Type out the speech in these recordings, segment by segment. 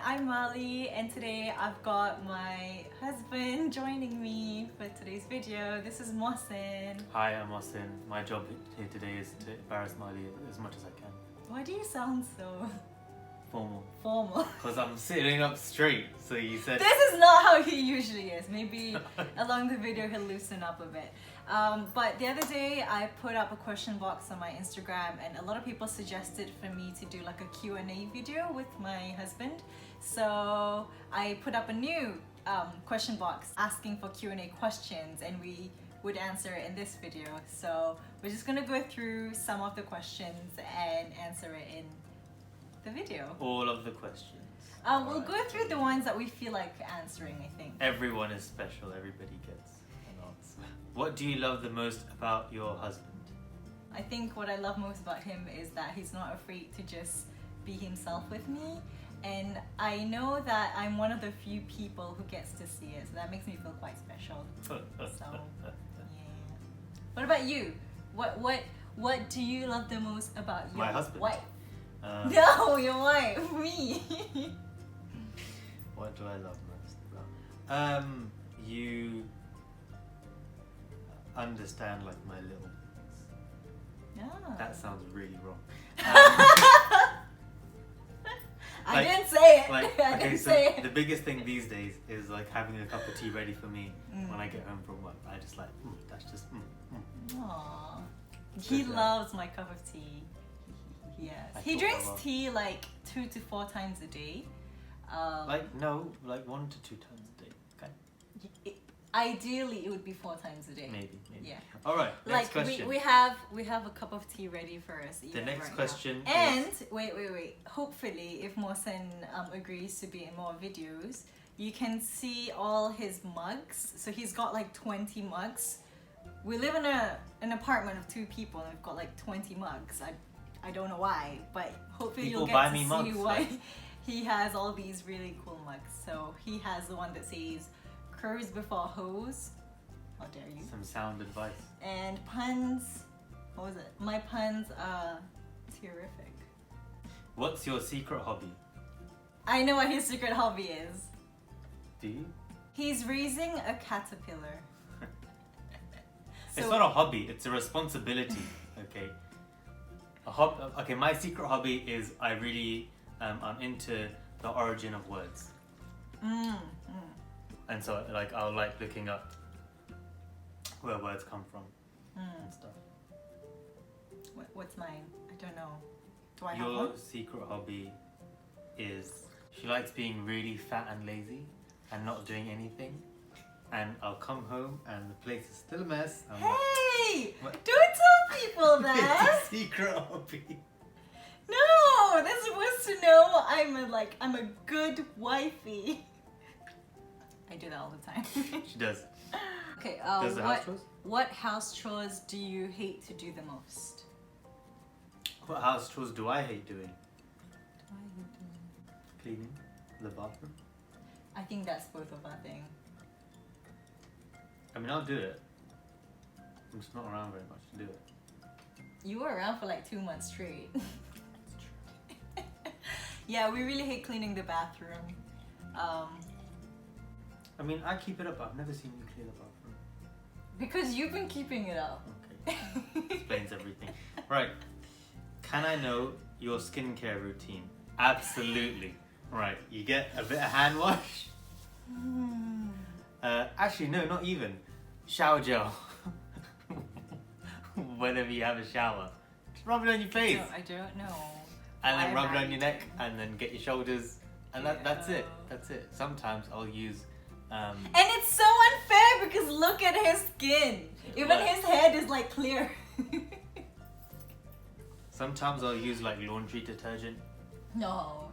I'm Mali and today I've got my husband joining me for today's video. This is Mohsin. Hi, I'm Mohsin. My job here today is to embarrass Mali as much as I can. Why do you sound so Formal. Because I'm sitting up straight, so you said... This is not how he usually is. Maybe along the video he'll loosen up a bit. But the other day I put up a question box on my Instagram and a lot of people suggested for me to do like a Q&A video with my husband. So I put up a new question box asking for Q&A questions and we would answer it in this video. So we're just gonna go through some of the questions and answer it in the video. All of the questions. We'll go through the ones that we feel like answering, I think. Everyone is special, everybody gets an answer. What do you love the most about your husband? I think what I love most about him is that he's not afraid to just be himself with me. And I know that I'm one of the few people who gets to see it, so that makes me feel quite special. So, yeah. What about you? What do you love the most about your My husband. wife? No, your wife, me. What do I love most about? You understand like my little things. Yeah. That sounds really wrong. I didn't say it. Like, I okay, didn't so say it. the biggest thing these days is like having a cup of tea ready for me when I get home from work. I just like, that's just. Aww. He loves my cup of tea. Yes. He drinks tea like 2 to 4 times a day. Like 1 to 2 times a day. Okay. Ideally, it would be 4 times a day. Maybe. Yeah. All right. Next question. we have a cup of tea ready for us. The next right question. Now. And wait. Hopefully, if Mohsin agrees to be in more videos, you can see all his mugs. So he's got like 20 mugs. We live in an apartment of 2 people, and we've got like 20 mugs. I don't know why, but hopefully you'll get to see why he has all these really cool mugs. So he has the one that says "Curves before hoes." How dare you? Some sound advice. And puns. What was it? My puns are terrific. What's your secret hobby? I know what his secret hobby is. Do you? He's raising a caterpillar. It's not a hobby, it's a responsibility, okay? Okay, my secret hobby is I really I'm into the origin of words. And so like I'll like looking up where words come from and stuff. What's mine? I don't know. Do I have one? Your secret hobby is she likes being really fat and lazy and not doing anything. And I'll come home and the place is still a mess. Hey! Don't tell people that! It's a secret hobby. No! They're supposed to know I'm a good wifey. I do that all the time. She does. Okay, does the house chores? What house chores do you hate to do the most? What house chores do I hate doing? Cleaning the bathroom. I think that's both of our thing. I mean, I'll do it. I'm just not around very much to do it. You were around for like 2 months straight. Yeah, we really hate cleaning the bathroom. I mean, I keep it up. I've never seen you clear the bathroom. Because you've been keeping it up. Okay. Explains everything. Right. Can I know your skincare routine? Absolutely. Right. You get a bit of hand wash. Actually, no, not even. Shower gel. Whenever you have a shower. Just rub it on your face. I don't know. And then rub it on your neck and then get your shoulders. And that's it. That's it. Sometimes I'll use... And it's so unfair because look at his skin. Even his head is like clear. Sometimes I'll use like laundry detergent. No.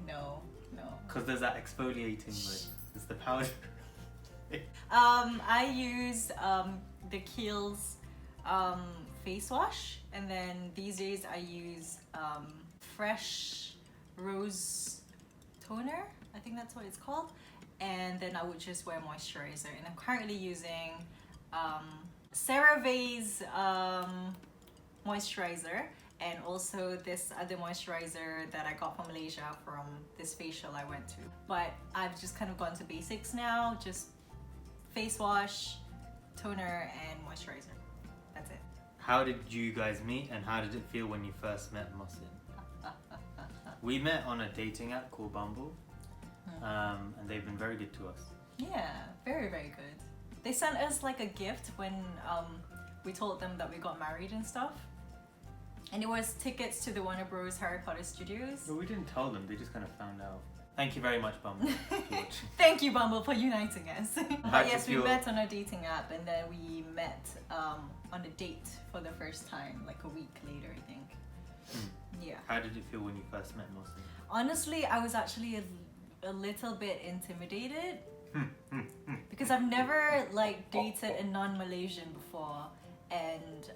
Because there's that exfoliating, like, it's the powder. I use the Kiehl's face wash, and then these days I use Fresh Rose Toner, I think that's what it's called, and then I would just wear moisturizer. And I'm currently using CeraVe's moisturizer, and also this other moisturizer that I got from Malaysia from this facial I went to. But I've just kind of gone to basics now, just face wash, toner, and moisturizer. That's it. How did you guys meet, and how did it feel when you first met Mohsin? We met on a dating app called Bumble, and they've been very good to us. Yeah, very, very good. They sent us like a gift when we told them that we got married and stuff. And it was tickets to the Warner Bros. Harry Potter Studios. Well, we didn't tell them, they just kind of found out. Thank you very much, Bumble. Thank you, Bumble, for uniting us. But yes, we feel... met on a dating app, and then we met on a date for the first time, like a week later, I think. Yeah. How did it feel when you first met Mohsin? Honestly, I was actually a little bit intimidated because I've never like dated a non-Malaysian before, and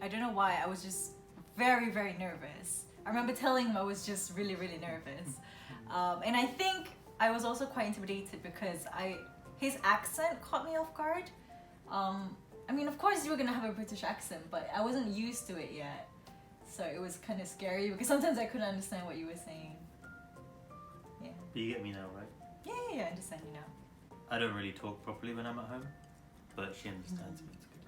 I don't know why. I was just very, very nervous. I remember telling him I was just really, really nervous. And I think I was also quite intimidated because his accent caught me off guard. I mean, of course you were gonna have a British accent, but I wasn't used to it yet. So it was kind of scary because sometimes I couldn't understand what you were saying. Yeah. But you get me now, right? Yeah, I understand you now. I don't really talk properly when I'm at home, but she understands me. It's good.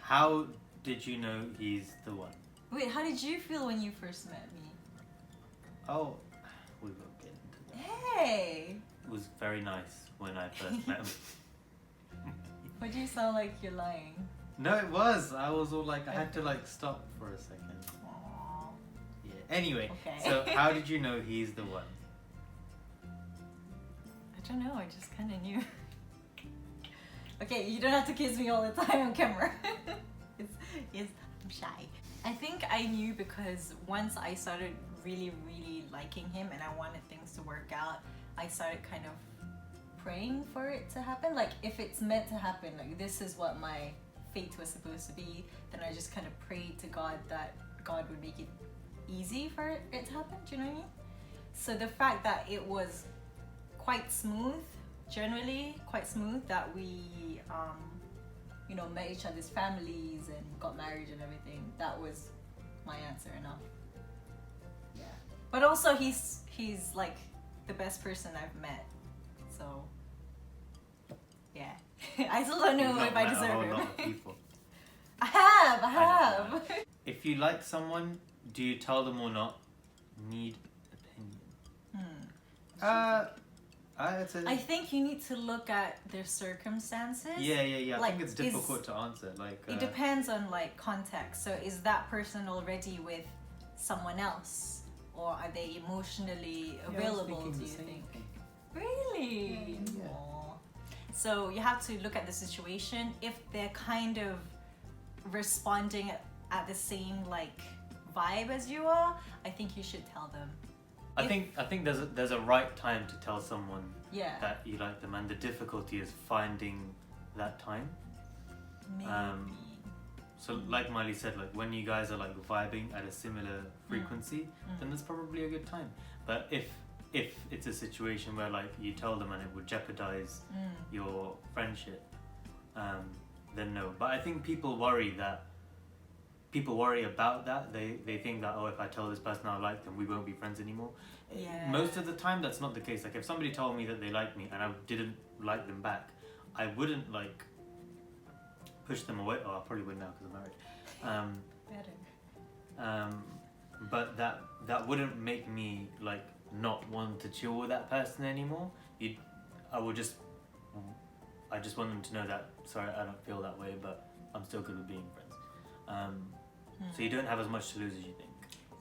How did you know he's the one? Wait, how did you feel when you first met me? Oh, we won't get into that. Hey! It was very nice when I first met him. Why do you sound like you're lying? No, it was. I was all like, I had to like stop for a second. Aww. Yeah. Anyway, Okay. So how did you know he's the one? I don't know, I just kind of knew. Okay, you don't have to kiss me all the time on camera. I'm shy. I think I knew because once I started really, really liking him and I wanted things to work out, I started kind of praying for it to happen. Like, if it's meant to happen, like this is what my fate was supposed to be, then I just kind of prayed to God that God would make it easy for it to happen. Do you know what I mean? So the fact that it was quite smooth, generally quite smooth, that we you know, met each other's families and got married and everything, that was my answer enough. Yeah. But also he's like the best person I've met. So yeah. I still don't know if I deserve him. Lot of people. I have. If you like someone, do you tell them or not? Need opinion. I think you need to look at their circumstances. Yeah. Like, I think it's difficult to answer. Like it depends on like context. So is that person already with someone else, or are they emotionally available? Do you think? Really? Yeah. Aww. So you have to look at the situation. If they're kind of responding at the same like vibe as you are, I think you should tell them. I think there's a right time to tell someone Yeah. that you like them, and the difficulty is finding that time. Maybe. So like Miley said, like when you guys are like vibing at a similar frequency, then that's probably a good time. But if it's a situation where like you tell them and it would jeopardize your friendship, then no. But I think people worry about that. They think that, oh, if I tell this person I like them, we won't be friends anymore. Yeah. Most of the time that's not the case. Like if somebody told me that they like me and I didn't like them back, I wouldn't like push them away. Oh, I probably would now because I'm married. Better. But that wouldn't make me like not want to chill with that person anymore. I just want them to know that, sorry, I don't feel that way, but I'm still good with being friends. So you don't have as much to lose as you think.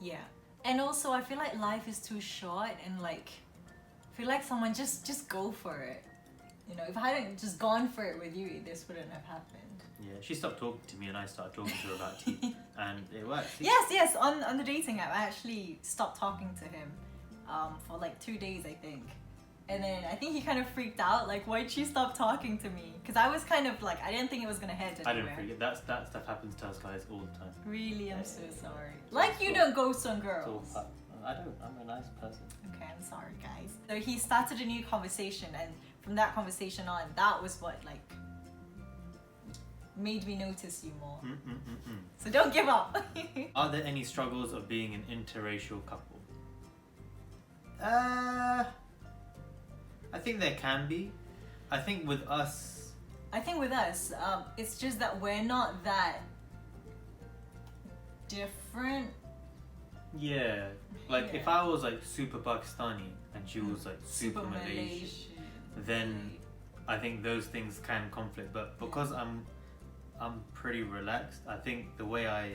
Yeah. And also I feel like life is too short, and like I feel like someone just go for it. You know, if I hadn't just gone for it with you, this wouldn't have happened. Yeah, she stopped talking to me and I started talking to her about tea, and it worked. Yes, on the dating app, I actually stopped talking to him for like 2 days, I think. And then I think he kind of freaked out, like, why'd she stop talking to me? Because I was kind of like, I didn't think it was gonna head anywhere. I didn't freak it. That stuff happens to us guys all the time. Really, I'm so sorry. Like, you don't ghost on girls. I don't. I'm a nice person. Okay, I'm sorry, guys. So he started a new conversation, and from that conversation on, that was what, like, made me notice you more. Mm-mm-mm-mm. So don't give up. Are there any struggles of being an interracial couple? I think there can be. I think with us, it's just that we're not that different. yeah. Like if Yeah. I was like super Pakistani and she was like super Malaysian, then I think those things can conflict. But because I'm pretty relaxed, I think the way I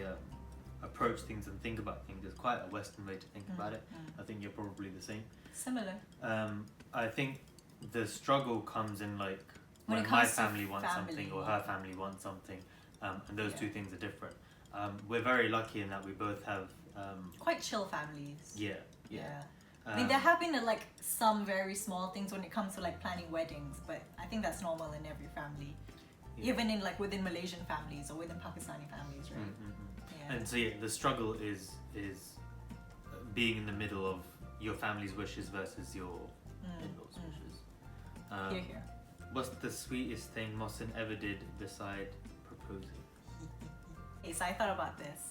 approach things and think about things is quite a Western way to think about it. I think you're probably the same. Similar. I think the struggle comes in like When when it my comes to family wants family. something or her family wants something, and those Yeah. two things are different. We're very lucky in that we both have Quite chill families. yeah. I mean, there have been like some very small things when it comes to like planning weddings, but I think that's normal in every family, Yeah. even in like within Malaysian families or within Pakistani families, right? Yeah. And so yeah, the struggle is being in the middle of your family's wishes versus your in-laws' wishes. Here, here. What's the sweetest thing Mohsen ever did beside proposing? Okay, so I thought about this.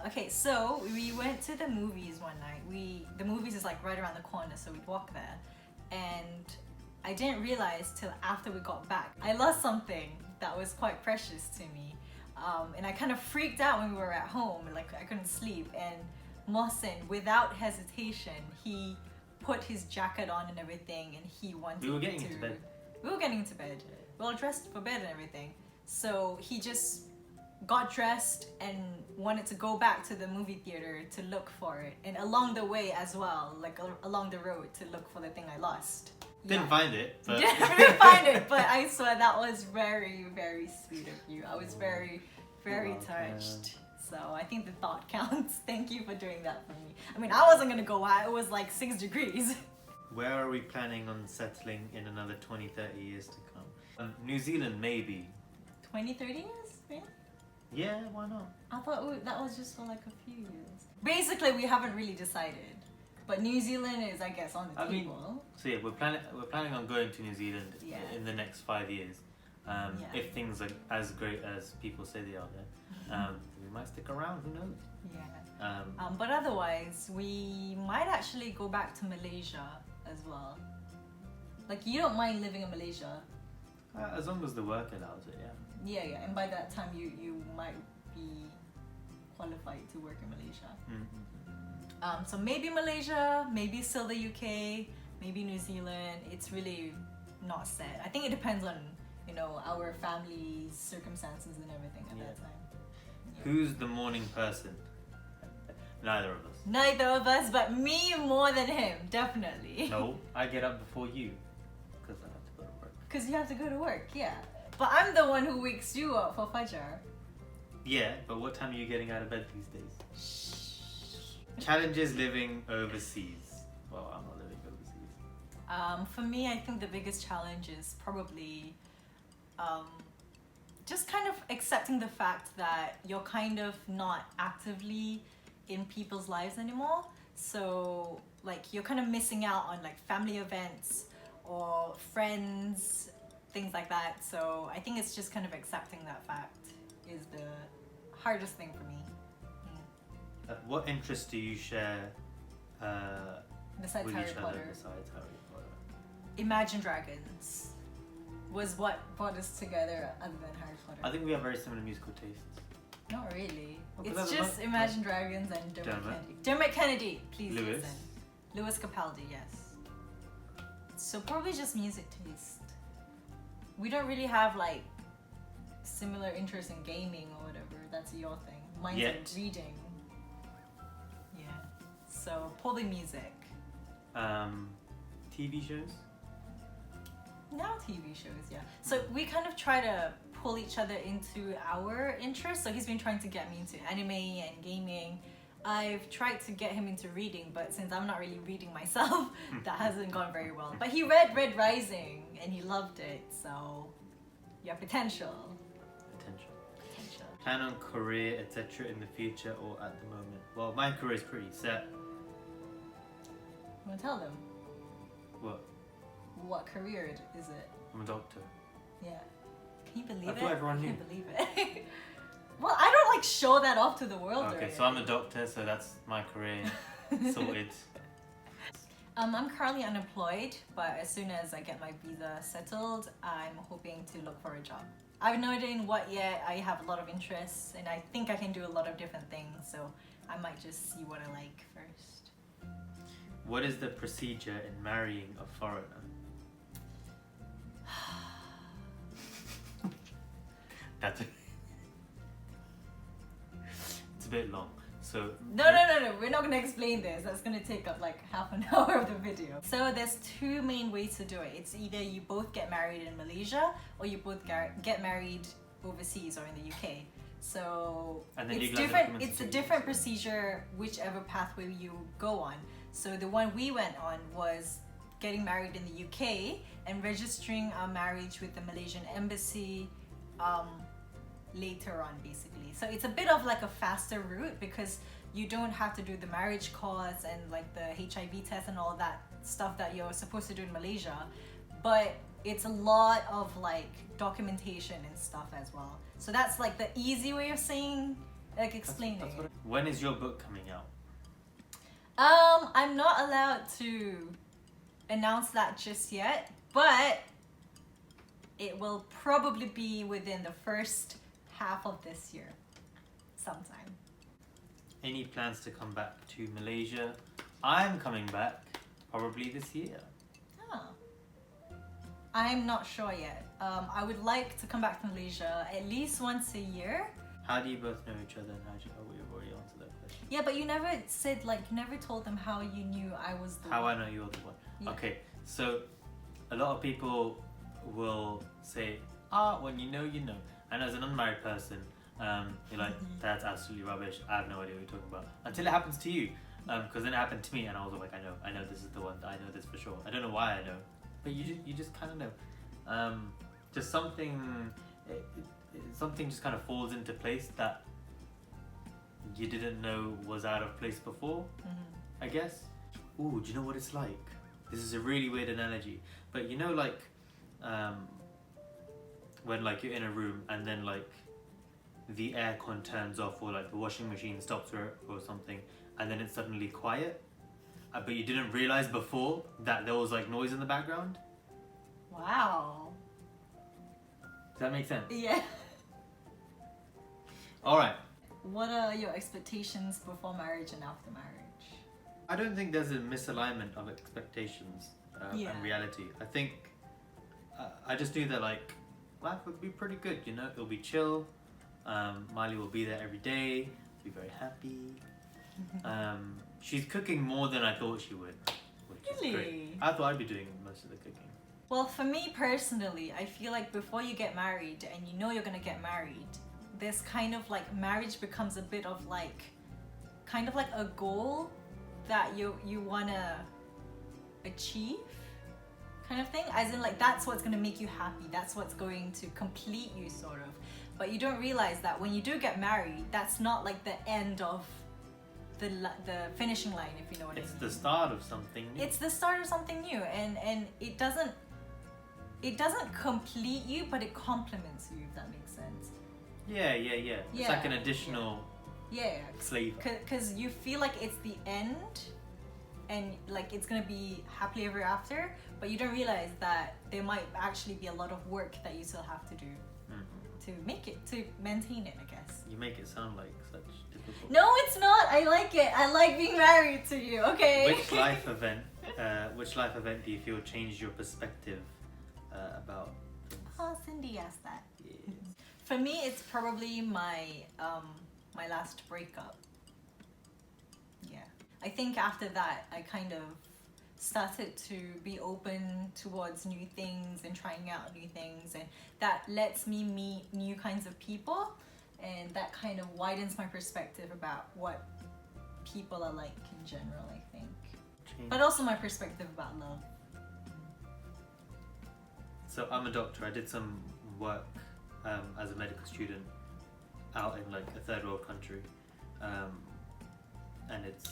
Okay, so we went to the movies one night. The movies is like right around the corner, so we'd walk there, and I didn't realize till after we got back. I lost something that was quite precious to me, and I kind of freaked out when we were at home. Like I couldn't sleep, and Mohsen, without hesitation, he put his jacket on and everything, and he wanted We were getting to. into bed. We were getting into bed. We were dressed for bed and everything. So he just got dressed and wanted to go back to the movie theater to look for it, and along the way as well, like along the road to look for the thing I lost. Didn't find it, but Didn't find it, but I swear that was very, very sweet of you. I was very, very You're welcome. touched. So I think the thought counts. Thank you for doing that for me. I mean, I wasn't gonna go out. It was like 6 degrees. Where are we planning on settling in another 20, 30 years to come? New Zealand, maybe. 20, 30 years? Yeah. Yeah, why not? I thought that was just for like a few years. Basically, we haven't really decided. But New Zealand is, I guess, on the I mean, table. So yeah, we're planning on going to New Zealand Yeah. in the next 5 years. If things are as great as people say they are there, we might stick around. Who knows? Yeah. But otherwise, we might actually go back to Malaysia as well. Like, you don't mind living in Malaysia? As long as the work allows it, yeah. Yeah, yeah. And by that time, you might be qualified to work in Malaysia. So maybe Malaysia, maybe still the UK, maybe New Zealand. It's really not set. I think it depends on, our family's circumstances and everything at that time. Yeah. Who's the morning person? Neither of us. Neither of us, but me more than him, definitely. No, I get up before you because I have to go to work. Because you have to go to work, yeah. But I'm the one who wakes you up for Fajr. Yeah, but what time are you getting out of bed these days? Challenges living overseas. Well, I'm not living overseas. For me, I think the biggest challenge is probably just kind of accepting the fact that you're kind of not actively in people's lives anymore. So like you're kind of missing out on like family events or friends, things like that. So I think it's just kind of accepting that fact is the hardest thing for me. What interests do you share Besides with Harry each other Potter. besides Harry Potter? Imagine Dragons was what brought us together other than Harry Potter. I think we have very similar musical tastes. Not really. Okay, It's that's just about- Imagine Dragons and Dermot Dermot. Kennedy. Dermot Kennedy, please Lewis. listen. Lewis Capaldi, yes. So probably just music taste. We don't really have like similar interests in gaming or whatever. That's your thing. Mine's Yet. like reading. Yeah. So probably music. TV shows? Now TV shows, yeah. So we kind of try to pull each other into our interests. So he's been trying to get me into anime and gaming. I've tried to get him into reading, but since I'm not really reading myself, that hasn't gone very well. But he read Red Rising and he loved it, so yeah, potential. Plan on career, etc. in the future or at the moment? Well, my career is pretty set. You want to tell them What? what career is it? I'm a doctor. Yeah. Can you believe I it? thought everyone knew. I can't believe it. Well, I don't like show that off to the world. Okay, right? so I'm a doctor, so that's my career sorted. I'm currently unemployed, but as soon as I get my visa settled, I'm hoping to look for a job. I have no idea in what yet. I have a lot of interests, and I think I can do a lot of different things, so I might just see what I like first. What is the procedure in marrying a foreigner? That's it's a bit long. So No, we're not gonna explain this. That's gonna take up like half an hour of the video. So there's two main ways to do it. It's either you both get married in Malaysia or you both get married overseas or in the UK. So And then it's you guys different. have It's a to different procedure whichever pathway you go on. So the one we went on was getting married in the UK and registering our marriage with the Malaysian embassy later on, basically. So it's a bit of like a faster route because you don't have to do the marriage course and like the HIV test and all that stuff that you're supposed to do in Malaysia, but it's a lot of like documentation and stuff as well. So that's like the easy way of saying, like explaining it. When is your book coming out? I'm not allowed to announce that just yet, but it will probably be within the first half of this year, sometime. Any plans to come back to Malaysia? I'm coming back probably this year. Oh. I'm not sure yet. I would like to come back to Malaysia at least once a year. How do you both know each other and how do you, oh, we've already answered that question. Yeah, but you never said, like, you never told them how you knew I was the How one. I know you're the one. Yeah. Okay, so a lot of people will say, when you know, you know. And as an unmarried person, you're like, that's absolutely rubbish. I have no idea what you're talking about. Until it happens to you. Because then it happened to me and I was like, I know this is the one. I know this for sure. I don't know why I know. But you just kind of know. Just something, something just kind of falls into place that you didn't know was out of place before, I guess. Ooh, do you know what it's like? This is a really weird analogy. But you know, like, when like you're in a room and then like the aircon turns off or like the washing machine stops or something and then it's suddenly quiet, but you didn't realize before that there was like noise in the background. Wow. Does that make sense? Yeah. All right. What are your expectations before marriage and after marriage? I don't think there's a misalignment of expectations Yeah. and reality. I think I just knew that like life would be pretty good, you know, it'll be chill. Miley will be there every day, be very happy. She's cooking more than I thought she would, which is great. Really? I thought I'd be doing most of the cooking. Well, for me personally, I feel like before you get married and you know you're gonna get married, this kind of like marriage becomes a bit of like, kind of like a goal that you wanna achieve, kind of thing. As in like that's what's gonna make you happy. That's what's going to complete you, sort of. But you don't realize that when you do get married, that's not like the end of the finishing line, if you know what I mean. It's the start of something new. It's the start of something new, and it doesn't complete you, but it complements you, if that makes sense. Yeah. It's like an additional flavor. Because you feel like it's the end, and like it's gonna be happily ever after, but you don't realize that there might actually be a lot of work that you still have to do to make it, to maintain it, I guess. You make it sound like such difficult. No, it's not. I like it. I like being married to you. Okay. Which life event do you feel changed your perspective about things? Oh, Cindy asked that. Yes. For me, it's probably my my last breakup. Yeah, I think after that, I kind of started to be open towards new things and trying out new things, and that lets me meet new kinds of people, and that kind of widens my perspective about what people are like in general, I think. But also my perspective about love. So I'm a doctor. I did some work as a medical student out in like a third world country, and it's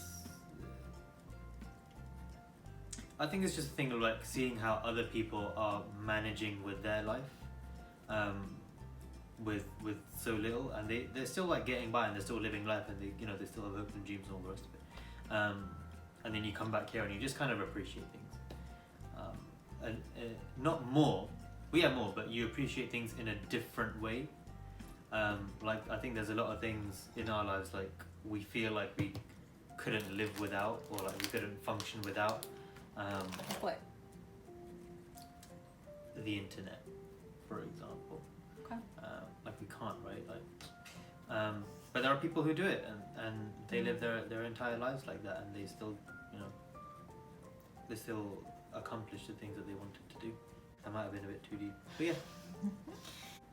I think it's just a thing of like seeing how other people are managing with their life. with so little, and they're still like getting by, and they're still living life, and they still have hopes and dreams and all the rest of it. And then you come back here and you just kind of appreciate things, and not more. We have more, but you appreciate things in a different way. Like I think there's a lot of things in our lives like we feel like we couldn't live without, or like we couldn't function without. What? The internet, for example. Okay. Like we can't, right? Like, but there are people who do it, and they live their entire lives like that, and they still, they still accomplish the things that they wanted to do. That might have been a bit too deep, but yeah.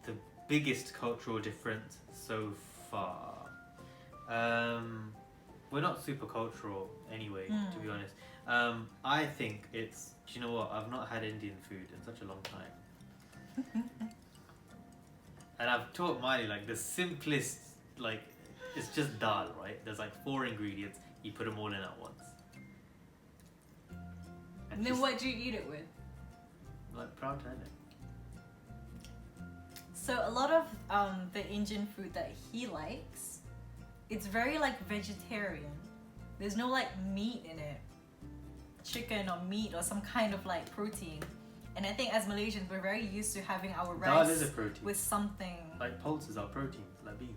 The biggest cultural difference so far. We're not super cultural anyway, to be honest. I think it's, do you know what? I've not had Indian food in such a long time. And I've taught Miley like the simplest, like, it's just dal, right? There's like 4 ingredients, you put them all in at once. And then what do you eat it with? Like prata, innit? So a lot of the Indian food that he likes, it's very like vegetarian. There's no like meat in it. Chicken or meat or some kind of like protein. And I think as Malaysians, we're very used to having our rice Dal is a protein. with something. Like pulses are proteins, like beans.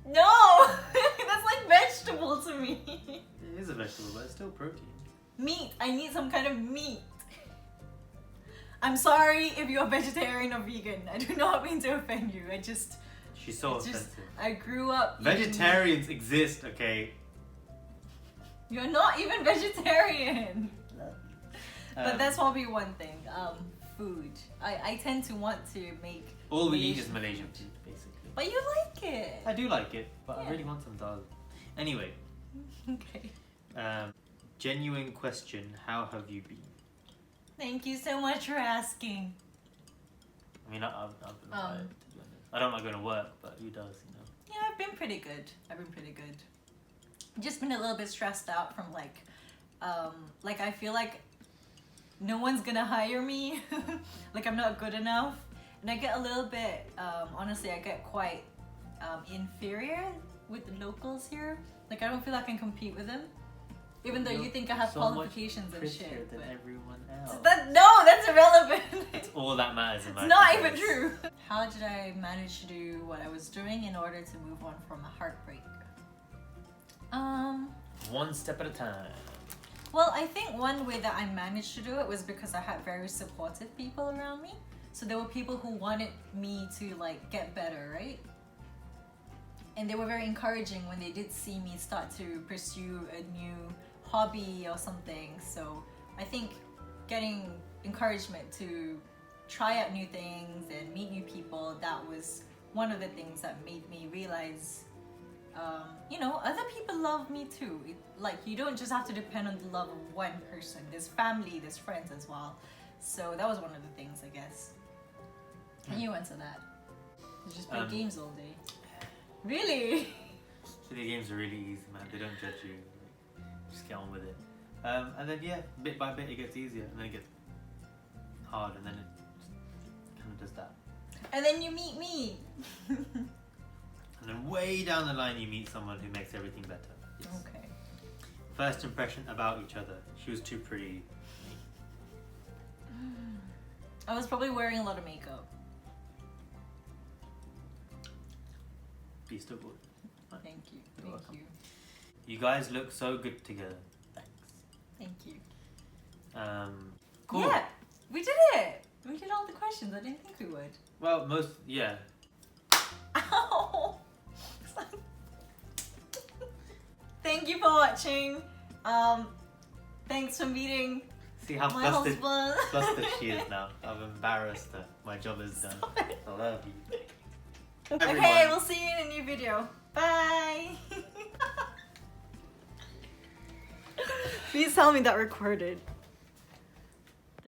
No! That's like vegetable to me. It is a vegetable, but it's still protein. Meat. I need some kind of meat. I'm sorry if you're vegetarian or vegan. I do not mean to offend you. She's so offensive. I grew up Vegetarians exist, okay? You're not even vegetarian. But that's Um, probably one thing. Food. I tend to want to make. All we eat Malaysian is Malaysian food, basically. But you like it. I do like it, but I Yeah. really want some dal. Anyway, Okay. genuine question: how have you been? Thank you so much for asking. I mean, I've been alright, to be honest. I don't like going to work, but who does, Yeah, I've been pretty good. Just been a little bit stressed out from like I feel like no one's gonna hire me. Like I'm not good enough. And I get a little bit, honestly, I get quite inferior with the locals here. Like I don't feel like I can compete with them. Even though you think I have so qualifications much and prettier shit. than But everyone else. that's irrelevant. It's all that matters in life. It's not you even guys. true. How did I manage to do what I was doing in order to move on from a heartbreak? One step at a time. Well, I think one way that I managed to do it was because I had very supportive people around me. So there were people who wanted me to like get better, right? And they were very encouraging when they did see me start to pursue a new hobby or something. So I think getting encouragement to try out new things and meet new people, that was one of the things that made me realize other people love me too. Like you don't just have to depend on the love of one person. There's family, there's friends as well. So that was one of the things, I guess. And you answer that. You just play games all day. Really? Video games are really easy, man. They don't judge you. Just get on with it. And then bit by bit it gets easier, and then it gets hard, and then it kind of does that. And then you meet me. And then way down the line you meet someone who makes everything better. Yes. Okay. First impression about each other. She was too pretty. I was probably wearing a lot of makeup. Be still good. Thank you. You're Thank welcome. you. You guys look so good together. Thanks. Thank you. Cool. Yeah, we did it. We did all the questions. I didn't think we would. Well, Ow! Thank you for watching. Thanks for meeting See how my husband. flustered she is now. I've embarrassed her. My job is done. Stop it. I love you. Okay, Everyone. we'll see you in a new video. Bye. Please tell me that recorded.